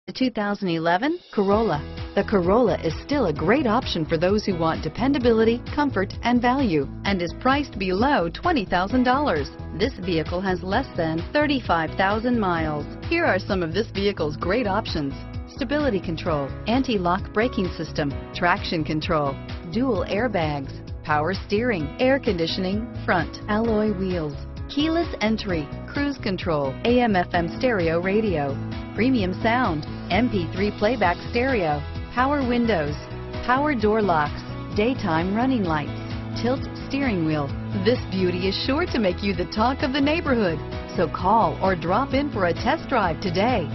The 2011 Corolla. The Corolla is still a great option for those who want dependability, comfort, and value, and is priced below $20,000. This vehicle has less than 35,000 miles. Here are some of this vehicle's great options: stability control, anti-lock braking system, traction control, dual airbags, power steering, air conditioning, front alloy wheels, keyless entry, cruise control, AM/FM stereo radio, premium sound, MP3 playback stereo, power windows, power door locks, daytime running lights, tilt steering wheel. This beauty is sure to make you the talk of the neighborhood. So call or drop in for a test drive today.